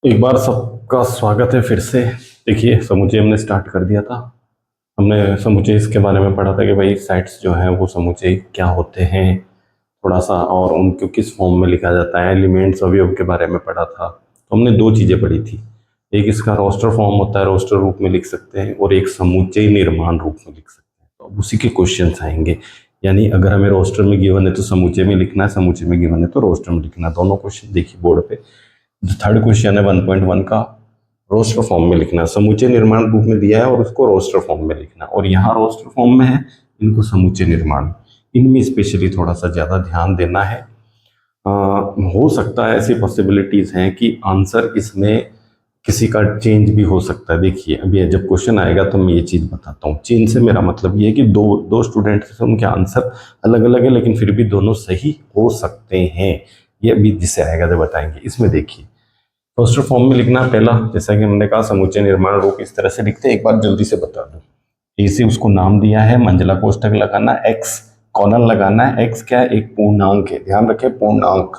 एक बार सबका स्वागत है फिर से। देखिए, समुच्चय हमने स्टार्ट कर दिया था। हमने समुच्चय इसके बारे में पढ़ा था कि भाई सेट्स जो हैं वो समुच्चय क्या होते हैं, थोड़ा सा, और उनको किस फॉर्म में लिखा जाता है। एलिमेंट्स अवयव के बारे में पढ़ा था। तो हमने दो चीज़ें पढ़ी थी। एक इसका रोस्टर फॉर्म होता है, रोस्टर रूप में लिख सकते हैं, और एक समुच्चय निर्माण रूप में लिख सकते हैं। तो अब उसी के क्वेश्चन आएंगे। यानी अगर हमें रोस्टर में गिवन है तो समुच्चय में लिखना है, समुच्चय में गिवन है तो रोस्टर में लिखना है। दोनों क्वेश्चन देखिए बोर्ड पे। जो थर्ड क्वेश्चन है 1.1 का, रोस्टर फॉर्म में लिखना। समुच्चय निर्माण रूप में दिया है और उसको रोस्टर फॉर्म में लिखना, और यहाँ रोस्टर फॉर्म में है, इनको समुच्चय निर्माण। इनमें स्पेशली थोड़ा सा ज़्यादा ध्यान देना है। हो सकता है, ऐसी पॉसिबिलिटीज़ हैं कि आंसर इसमें किसी का चेंज भी हो सकता है। देखिए, अभी जब क्वेश्चन आएगा तो मैं ये चीज़ बताता हूँ। चेंज से मेरा मतलब ये है कि दो दो स्टूडेंट्स से उनके आंसर अलग अलग है, लेकिन फिर भी दोनों सही हो सकते हैं। ये अभी जिससे आएगा जब बताएंगे। इसमें देखिए, रोस्टर फॉर्म में लिखना पहला, जैसा कि हमने कहा, समुच्चय निर्माण रूप इस तरह से लिखते हैं। एक बार जल्दी से बता दूं। इसे उसको नाम दिया है, मंझला कोष्ठक लगाना, एक्स कॉलन लगाना है। एक्स क्या है? एक पूर्णांक है। ध्यान रखें, पूर्णांक।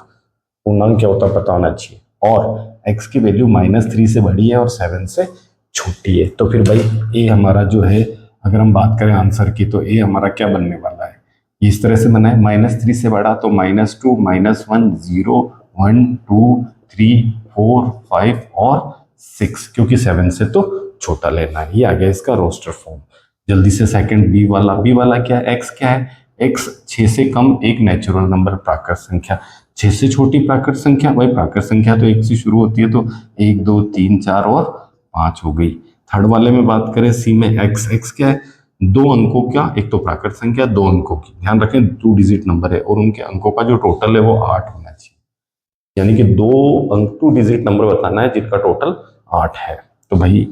पूर्णांक क्या होता है पता होना चाहिए। और एक्स की वैल्यू -3 से बड़ी है और 7 से छोटी है। तो फिर भाई ए हमारा जो है, अगर हम बात करें आंसर की, तो ए हमारा क्या बनने वाला है? इस तरह से बना है, -3 से बड़ा तो -2, -1, 0, 1, 2, 3, 4, 5 और 6, क्योंकि 7 से तो छोटा लेना है। ये आ गया इसका रोस्टर फॉर्म। जल्दी से सेकंड बी वाला। बी वाला क्या है? एक्स क्या है? एक्स 6 से कम एक नेचुरल नंबर, प्राकृत संख्या। 6 से छोटी प्राकृत संख्या, भाई प्राकृत संख्या तो 1 से शुरू होती है, तो 1, 2, 3, 4 और 5 हो गई। थर्ड वाले में बात करें, सी में, एक्स एक्स क्या है? दो अंकों का, एक तो प्राकृत संख्या, दो अंकों की। ध्यान रखें, 2 डिजिट नंबर है और उनके अंकों का जो टोटल है वो 8 होना चाहिए। यानी कि दो अंक, 2 डिजिट नंबर बताना है जिनका टोटल 8 है। तो भाई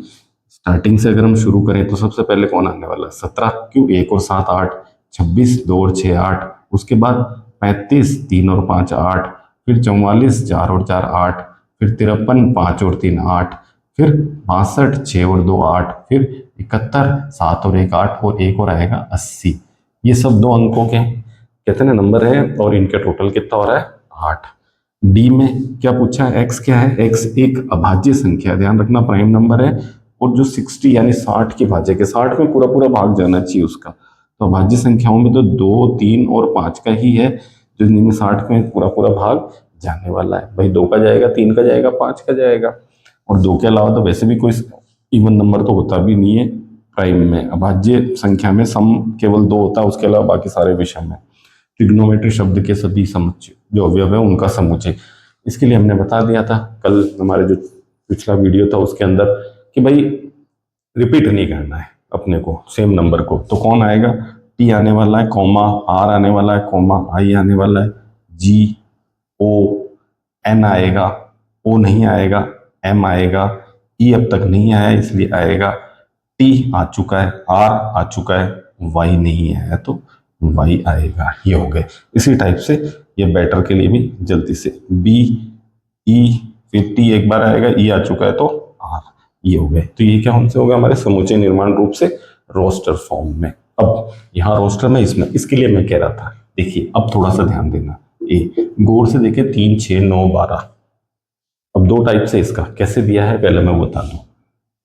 स्टार्टिंग से अगर हम शुरू करें तो सबसे पहले कौन आने वाला है? 17। क्यों? 1 और 7 8, 26, 2 और 6 8, उसके बाद 35, 3 और 5 8, फिर 44, 4 और 4 8, फिर 53, 5 और 3 8, फिर 62, 6 और 2 8, फिर 71, 7 और 1 8, और एक और आएगा 80। ये सब दो अंकों के कहते हैं नंबर है, और इनका टोटल कितना हो रहा है? 8। डी में क्या पूछा है? एक्स क्या है? एक्स एक अभाज्य संख्या, ध्यान रखना, प्राइम नंबर है, और जो 60 यानी 60 के भाजक है, 60 में पूरा पूरा भाग जाना चाहिए उसका। तो अभाज्य संख्याओं में तो 2, 3 और 5 का ही है, जो जिनमें 60 में पूरा पूरा भाग जाने वाला है। भाई 2 का जाएगा, 3 का जाएगा, 5 का जाएगा, और 2 के अलावा तो वैसे भी कोई इवन नंबर तो होता भी नहीं है प्राइम में। अभाज्य संख्या में सम केवल 2 होता है, उसके अलावा बाकी सारे विषम है। ट्रिग्नोमेट्री शब्द के सभी समुच्चय जो अवयव है उनका समुच्चय। इसके लिए हमने बता दिया था कल हमारे जो पिछला वीडियो था उसके अंदर, कि भाई रिपीट नहीं करना है अपने को सेम नंबर को। तो कौन आएगा? टी आने वाला है, कॉमा आर आने वाला है, कॉमा आई आने वाला है, जी ओ, एन आएगा, ओ नहीं आएगा, एम आएगा, ई अब तक नहीं आया इसलिए आएगा, टी आ चुका है, आर आ चुका है, वाई नहीं आया तो वाई आएगा। ये हो गए। इसी टाइप से ये बेटर के लिए भी जल्दी से बी, ई, फिर टी एक बार आएगा, ई आ चुका है तो आर। ये हो गए। तो ये क्या हमसे हो गया? हमारे समुच्चय निर्माण रूप से रोस्टर फॉर्म में। अब यहाँ रोस्टर में, इसमें, इसके लिए मैं कह रहा था, देखिए अब थोड़ा सा ध्यान देना। ए गौर से देखे, 3, 6, 9, 12। अब दो टाइप से इसका कैसे दिया है पहले मैं बता दूं।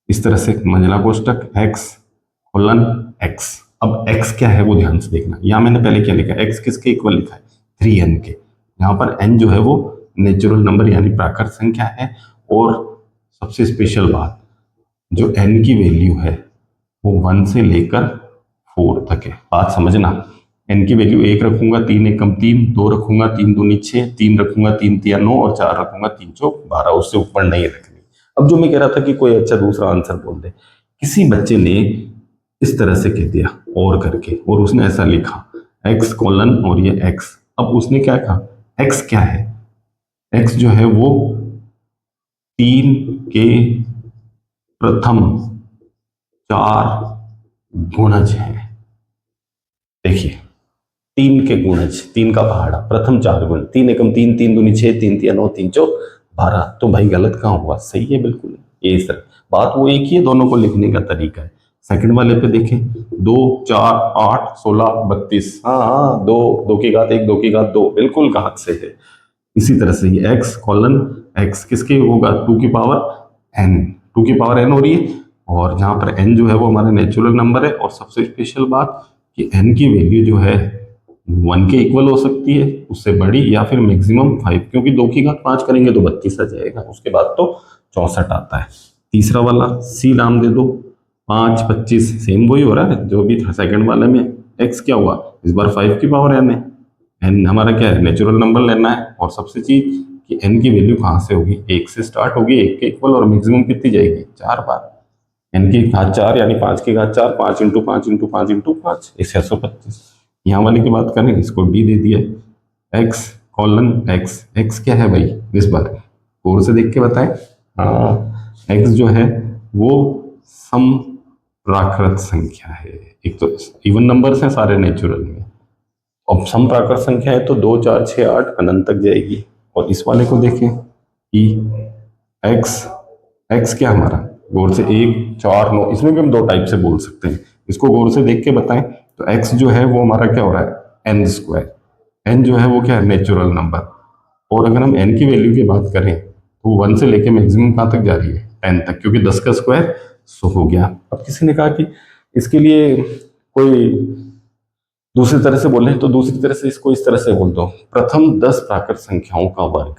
इस तरह से मंझला कोष्टक एक्स कोलन एक्स। अब एक्स क्या है वो ध्यान से देखना। यहां मैंने पहले क्या लिखा है? एक्स किसके इक्वल लिखा है? 3n के। यहाँ पर n जो है वो नेचुरल नंबर यानी प्राकृत संख्या है। और सबसे स्पेशल बात, जो n की वैल्यू है वो 1 से लेकर 4 तक है। बात समझना, n की वैल्यू 1 रखूंगा, 3 1 कम 3, 2 रखूंगा, 3 दूनी 6, 3 रखूंगा, 3 3 9, और 4 रखूंगा, 3 चौक 12। उससे ऊपर नहीं रखनी। अब जो मैं कह रहा था कि कोई अच्छा दूसरा आंसर बोल दे, किसी बच्चे ने इस तरह से कह दिया और करके, और उसने ऐसा लिखा एक्स कोलन और ये एक्स। अब उसने क्या कहा? एक्स क्या है? एक्स जो है वो 3 के प्रथम 4 गुणज है। देखिए, 3 के गुणज, 3 का पहाड़ा, प्रथम 4 गुण, 3 एकम 3, 3 दूनी 6, 3 3 9, 3 चौक 12। तो भाई गलत कहाँ हुआ? सही है बिल्कुल। ये इस तरह बात वो एक ही है, दोनों को लिखने का तरीका है। सेकंड वाले पे देखें, 2 4 8 16 32। हाँ हाँ, 2 2 की घात 1, 2 की घात 2, बिल्कुल घात से है। इसी तरह से ये x कॉलन x किसके होगा, 2 की पावर n, 2 की पावर n हो रही है, और जहां पर n जो है वो हमारा नेचुरल नंबर है, और सबसे स्पेशल बात कि n की वैल्यू जो है 1 के इक्वल हो सकती है, उससे बड़ी, या फिर मैक्सिमम 5, क्योंकि 2 की घात 5 करेंगे तो 32 आ जाएगा, उसके बाद तो 64 आता है। तीसरा वाला c नाम दे दो, 5 25 सेम वही हो रहा है जो भी था सेकंड वाले में। x क्या हुआ, इस बार 5 की पावर n है, n हमारा क्या है, नेचुरल नंबर लेना है, और सबसे चीज कि n की वैल्यू कहाँ से होगी, 1 से स्टार्ट होगी, 1 के इक्वल, और मैक्सिमम कितनी जाएगी, 4 बार, n की घात 4 यानी 5 की घात 4, 5 इंटू 5 इंटू 5 इंटू 5, 625। यहाँ वाले की बात करें, इसको d दे दिया, x कॉलन x, x क्या है भाई, इस बार गौर से देख के बताएं। हाँ, x जो है वो सम प्राकृत संख्या है, एक तो इवन नंबर्स हैं सारे नेचुरल में, अब सम प्राकृत संख्या है तो 2 4 6 8 अनंत तक जाएगी। और इस वाले को देखें कि x, x क्या हमारा, गौर से 1 4 9, इसमें भी हम दो टाइप से बोल सकते हैं, इसको गौर से देख के बताएं। तो x जो है वो हमारा क्या हो रहा है, n स्क्वायर, n जो है वो क्या है, नेचुरल नंबर, और अगर हम n की वैल्यू की बात करें तो 1 से लेके मैक्सिमम कहाँ तक जा रही है, 10 तक, क्योंकि 10 का स्क्वायर 100 हो गया। अब किसी ने कहा कि इसके लिए कोई दूसरी तरह से बोले तो दूसरी तरह से इसको इस तरह से बोल दो, प्रथम 10 प्राकृत संख्याओं का वर्ग,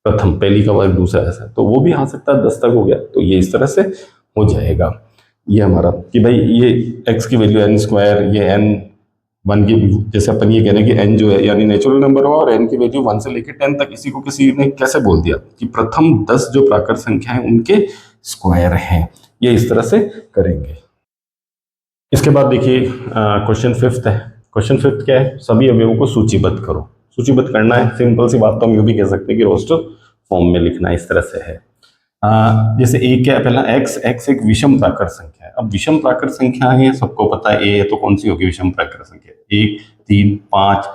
प्रथम पहली का वर्ग दूसरा, ऐसा तो वो भी आ सकता है, 10 तक हो गया, तो ये इस तरह से हो जाएगा। ये हमारा कि भाई ये x की वैल्यू n स्क्वायर, ये n 1 की, जैसे अपन ये कह रहे हैं कि n जो है यानी नेचुरल नंबर हुआ, और n की वैल्यू 1 से लेकर 10 तक, इसी को किसी ने कैसे बोल दिया कि प्रथम 10 जो प्राकृत संख्या है उनके स्क्वायर हैं, ये इस तरह से करेंगे। इसके बाद देखिए क्वेश्चन फिफ्थ है। क्वेश्चन फिफ्थ क्या है, सभी अवयवों को सूचीबद्ध करो। सूचीबद्ध करना है, सिंपल सी बात, तो हम यूं भी कह सकते हैं कि रोस्टर फॉर्म में लिखना है, इस तरह से है। जैसे एक क्या है, पहला x एक विषम प्राकृत संख्या है। अब विषम प्राकृत संख्या है, सबको पता है, ए तो कौन सी होगी विषम प्राकृत संख्या, 1 3 5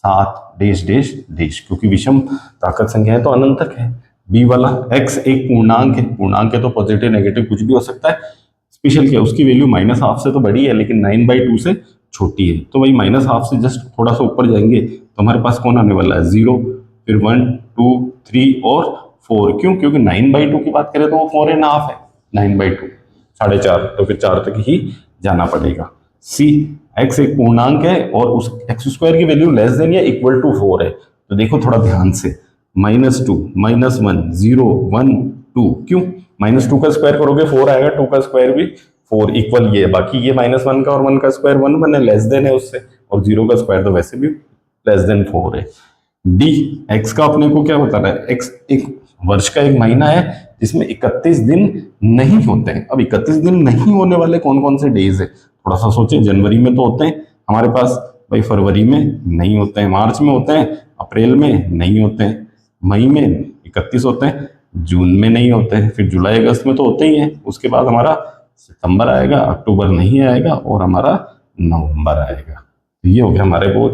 7 डैश डैश डैश, क्योंकि विषम प्राकृत संख्या है तो अनंत तक है। बी वाला x एक पूर्णांक है, पूर्णांक है तो पॉजिटिव नेगेटिव कुछ भी हो सकता है। स्पेशल क्या है, उसकी वैल्यू -12 से तो बड़ी है लेकिन 9/2 से छोटी है, तो भाई -12 से जस्ट थोड़ा सा ऊपर जाएंगे तो हमारे पास कौन आने वाला है, 0, फिर 1 2 3 और 4। क्यों, क्योंकि 9/2 की बात करें तो वो 4.5 है, 9/2 4.5, तो फिर 4 तक ही जाना पड़ेगा। सी x एक पूर्णांक है और उस x स्क्वायर की वैल्यू लेस देन या इक्वल टू 4 है, तो देखो थोड़ा ध्यान से, -2 -1 0 1 2, क्यों, -2 का स्क्वायर करोगे 4 आएगा, 2 का स्क्वायर भी 4 इक्वल ये है, बाकी ये -1 का और 1 का स्क्वायर 1 है, लेस देन है उससे, और 0 का स्क्वायर तो वैसे भी लेस देन 4 है। डी एक्स का अपने को क्या बताना है, एक्स एक वर्ष का एक महीना है जिसमें 31 दिन नहीं होते हैं। अब 31 दिन नहीं होने वाले कौन कौन से डेज है, थोड़ा सा सोचे, जनवरी में तो होते हैं हमारे पास भाई, फरवरी में नहीं होते हैं, मार्च में होते हैं, अप्रैल में नहीं होते हैं, मई में 31 होते हैं, जून में नहीं होते हैं, फिर जुलाई अगस्त में तो होते ही हैं, उसके बाद हमारा सितंबर आएगा, अक्टूबर नहीं आएगा, और हमारा नवंबर आएगा। तो ये हो गया हमारे वो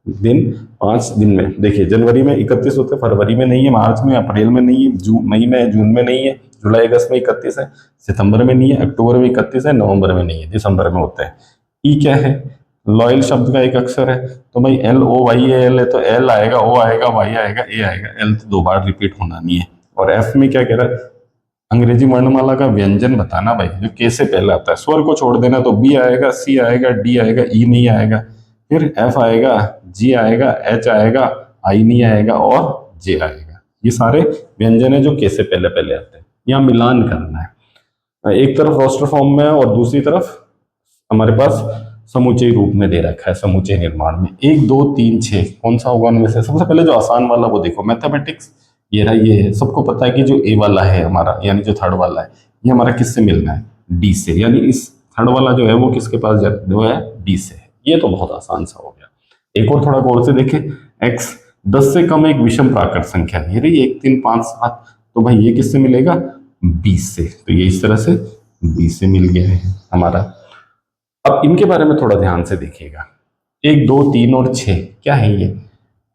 दिन 5 दिन में। देखिए जनवरी में 31 होते हैं, फरवरी में नहीं है, मार्च में, अप्रैल में नहीं है, मई में, जून में नहीं है, जुलाई अगस्त में 31 है, सितंबर में नहीं है, अक्टूबर में 31 है, नवंबर में नहीं है, दिसंबर में होते हैं। ई क्या है, लॉयल शब्द का एक अक्षर है, तो भाई LOYAL है तो L आएगा, O आएगा, Y आएगा, A आएगा, L तो 2 बार रिपीट होना नहीं है। और F में क्या कह रहा है, अंग्रेजी वर्णमाला का व्यंजन बताना भाई, जो के से पहले आता है, स्वर को छोड़ देना, तो B आएगा, C आएगा, D आएगा, E नहीं आएगा, फिर F आएगा, G आएगा, H आएगा, I नहीं आएगा, और J आएगा। ये सारे व्यंजन है जो के से पहले पहले आते हैं। यहाँ मिलान करना है, एक तरफ रोस्टर फॉर्म में और दूसरी तरफ हमारे पास समुच्चय रूप में दे रखा है, समुच्चय निर्माण में 1 2 3 6, कौन सा होगा उनमें से। सबसे पहले जो आसान वाला वो देखो, मैथमेटिक्स, ये रहा, ये है, सबको पता है कि जो ए वाला है हमारा, यानी जो थर्ड वाला है, ये हमारा किससे मिलना है, डी से, यानी इस थर्ड वाला जो है वो किसके पास जो है, डी से है। ये तो बहुत आसान सा हो गया। एक और थोड़ा गौर से देखें, एक्स 10 से कम एक विषम प्राकृत संख्या है, ये रही 1 3 5 7, तो भाई ये किससे मिलेगा, 20 से, तो ये इस तरह से 20 से मिल गया है हमारा। अब इनके बारे में थोड़ा ध्यान से देखिएगा, 1 2 3 और 6 क्या है ये,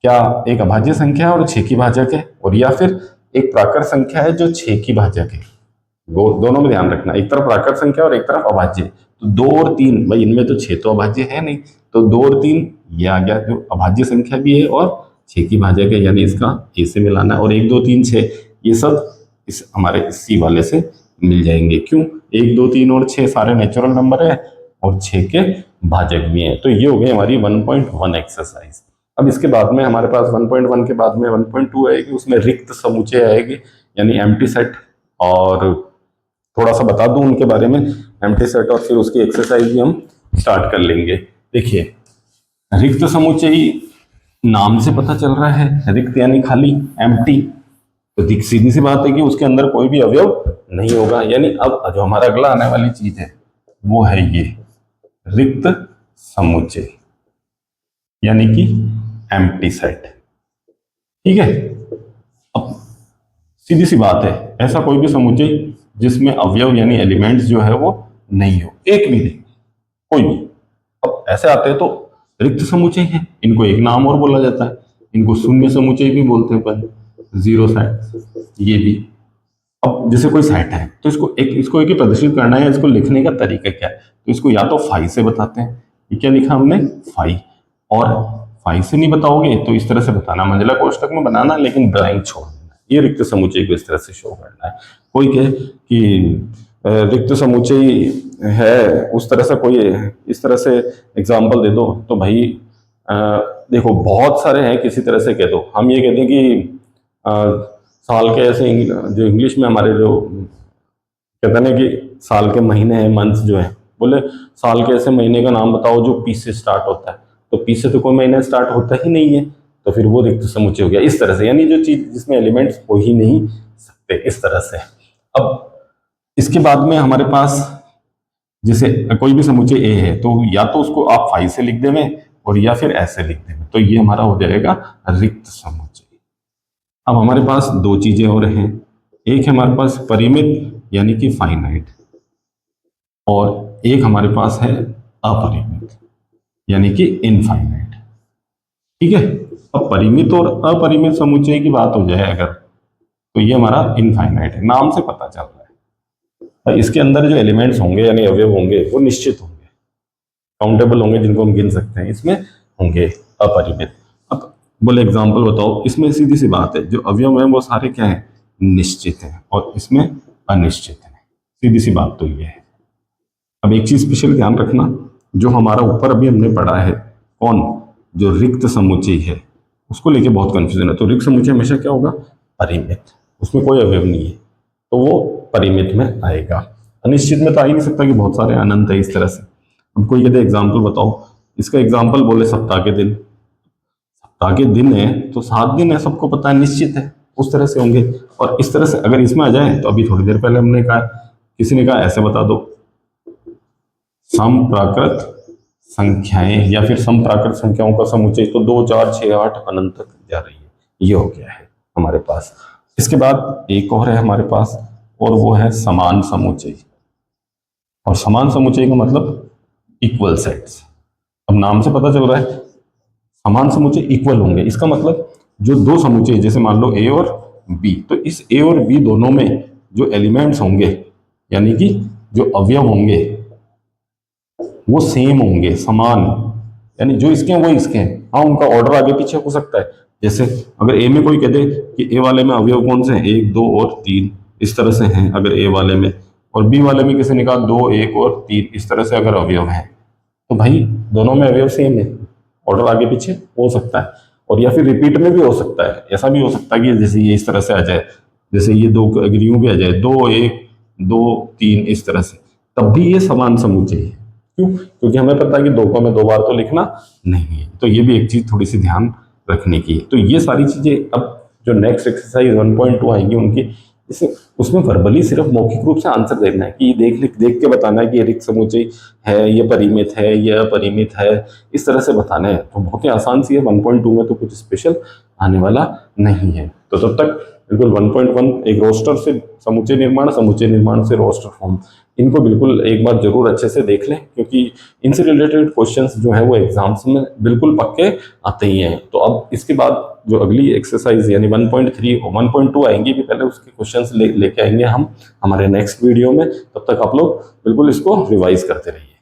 क्या एक अभाज्य संख्या है और 6 की भाजक है, और या फिर एक प्राकृत संख्या है जो 6 की भाजक है। दोनों में ध्यान रखना, एक तरफ प्राकृत संख्या और एक तरफ अभाज्य। तो 2 और 3 भाई, इनमें तो 6 तो अभाज्य है नहीं, तो 2 और 3 ये आ गया जो अभाज्य संख्या भी है और 6 की भाजक है, यानी इसका ए से मिलाना है। और 1 2 3 6 ये सब इस हमारे सी वाले से मिल जाएंगे। क्यों? 1 2 3 और 6 सारे नेचुरल नंबर है और 6 के भाजक भी हैं। तो ये हो गई हमारी 1.1 एक्सरसाइज। अब इसके बाद में हमारे पास 1.1 के बाद में 1.2 आएगी, उसमें रिक्त समुच्चय आएगी यानी एम्प्टी सेट। और थोड़ा सा बता दूं उनके बारे में, एम्प्टी सेट, और फिर उसकी एक्सरसाइज भी हम स्टार्ट कर लेंगे। देखिए, रिक्त समुच्चय नाम से पता चल रहा है, रिक्त यानी खाली, एम्प्टी, तो सीधी सी बात है कि उसके अंदर कोई भी अवयव नहीं होगा। यानी अब जो हमारा अगला आने वाली चीज है वो है ये रिक्त समुच्चय यानी कि एम्प्टी सेट। ठीक है, अब सीधी सी बात है, ऐसा कोई भी समुच्चय जिसमें अवयव यानी एलिमेंट्स जो है वो नहीं हो, एक भी नहीं, कोई भी। अब ऐसे आते हैं तो रिक्त समुच्चय है, इनको एक नाम और बोला जाता है, इनको शून्य समुच्चय भी बोलते हैं, पर जीरो सेट ये भी। अब जैसे कोई सेट है तो इसको एक ही प्रदर्शित करना है, इसको लिखने का तरीका क्या है, तो इसको या तो फाई से बताते हैं, ये क्या लिखा हमने, फाई। और फाई से नहीं बताओगे तो इस तरह से बताना, मंजिला कोष्टक में बनाना, लेकिन ब्लैंक छोड़ देना, ये रिक्त समुच्चय को इस तरह से शो करना है। कोई कहे कि रिक्त समुच्चय है, उस तरह से कोई इस तरह से एग्जाम्पल दे दो, तो भाई देखो बहुत सारे हैं, किसी तरह से कह दो। हम ये कहते हैं कि साल के ऐसे जो इंग्लिश में हमारे जो कहते हैं ना कि साल के महीने हैं, मंथ्स जो है, बोले साल के ऐसे महीने का नाम बताओ जो पी से स्टार्ट होता है, तो पी से तो कोई महीना स्टार्ट होता ही नहीं है, तो फिर वो रिक्त समुच्चय हो गया। इस तरह से, यानी जो चीज जिसमें एलिमेंट्स हो ही नहीं सकते, इस तरह से। अब इसके बाद में हमारे पास जैसे कोई भी समुच्चय ए है, तो या तो उसको आप फाई से लिख देंगे और या फिर ऐसे लिख देंगे, तो ये हमारा हो जाएगा रिक्त समुच्चय। अब हमारे पास दो चीजें और हैं, एक है हमारे पास परिमित यानी कि फाइनाइट, और एक हमारे पास है अपरिमित यानी कि इनफाइनाइट। ठीक है, अब परिमित और अपरिमित समुच्चय की बात हो जाए अगर, तो ये हमारा इनफाइनाइट है, नाम से पता चल रहा है। इसके अंदर जो एलिमेंट्स होंगे यानी अवयव होंगे वो निश्चित होंगे, काउंटेबल होंगे, जिनको हम गिन सकते हैं, इसमें होंगे अपरिमित। अब बोले एग्जांपल बताओ, इसमें सीधी सी बात है, जो अवयव है वो सारे क्या है, निश्चित है, और इसमें अनिश्चित है। सीधी सी बात तो ये है। अब एक चीज स्पेशल ध्यान रखना, जो हमारा ऊपर अभी हमने पढ़ा है, कौन, जो रिक्त समुच्चय है, उसको लेके बहुत कंफ्यूजन है। तो रिक्त समुच्चय हमेशा क्या होगा, परिमित, उसमें कोई अवयव नहीं है, तो वो परिमित में आएगा। अनिश्चित में तो आ ही नहीं सकता कि बहुत सारे अनंत है, इस तरह से। अब कोई कहते एग्जाम्पल बताओ, इसका एग्जाम्पल बोले सप्ताह के दिन, सप्ताह के दिन है तो 7 दिन है, सबको पता है, निश्चित है, उस तरह से होंगे। और इस तरह से अगर इसमें आ जाए, तो अभी थोड़ी देर पहले हमने कहा, किसी ने कहा ऐसे बता दो, समप्राकृत संख्याएं या फिर समप्राकृत संख्याओं का समुच्चय, तो 2 4 6 8 अनंत तक जा रही है, ये हो गया है हमारे पास। इसके बाद एक और है हमारे पास, और वो है समान समुच्चय। और समान समुच्चय का मतलब इक्वल सेट्स। अब नाम से पता चल रहा है समान समुच्चय इक्वल होंगे, इसका मतलब जो दो समुच्चय, जैसे मान लो ए और बी, तो इस ए और बी दोनों में जो एलिमेंट्स होंगे यानी कि जो अवयव होंगे वो सेम होंगे, समान, यानी जो इसके हैं वो इसके हैं। हाँ, उनका ऑर्डर आगे पीछे हो सकता है, जैसे अगर ए में कोई कह दे कि ए वाले में अवयव कौन से हैं, 1 2 और 3, इस तरह से हैं अगर ए वाले में, और बी वाले में किसी ने कहा 2 1 और 3, इस तरह से अगर अवयव हैं, तो भाई दोनों में अवयव सेम है, ऑर्डर आगे पीछे हो सकता है। और या फिर रिपीट में भी हो सकता है, ऐसा भी हो सकता है कि जैसे ये इस तरह से आ जाए, जैसे ये 2 अगर यूं भी आ जाए, 2 1 2 3, इस तरह से, तब भी ये समान समुच्चय है। क्यों? क्योंकि हमें पता है कि 2 को हमें 2 बार तो लिखना नहीं है, तो ये भी एक चीज थोड़ी सी ध्यान रखने की है। तो ये सारी चीजें अब जो नेक्स्ट एक्सरसाइज 1.2 आएगी उनकी, इसे उसमें वर्बली सिर्फ मौखिक रूप से आंसर देना है, कि देख के बताना है कि ये रिक्त समुच्चय है, ये परिमित है, ये अपरिमित है, इस तरह से बताना है। तो बहुत ही आसान सी है, 1.2 में तो कुछ स्पेशल आने वाला नहीं है। तो तब तक बिल्कुल 1.1 एक रोस्टर से समुच्चय निर्माण से रोस्टर फॉर्म, इनको बिल्कुल एक बार जरूर अच्छे से देख लें, क्योंकि इनसे रिलेटेड क्वेश्चंस जो है वो एग्जाम्स में बिल्कुल पक्के आते ही हैं। तो अब इसके बाद जो अगली एक्सरसाइज यानी 1.3 और 1.2 आएंगी, भी पहले उसके क्वेश्चंस लेके आएंगे हम हमारे नेक्स्ट वीडियो में। तब तक आप लोग बिल्कुल इसको रिवाइज करते रहिए।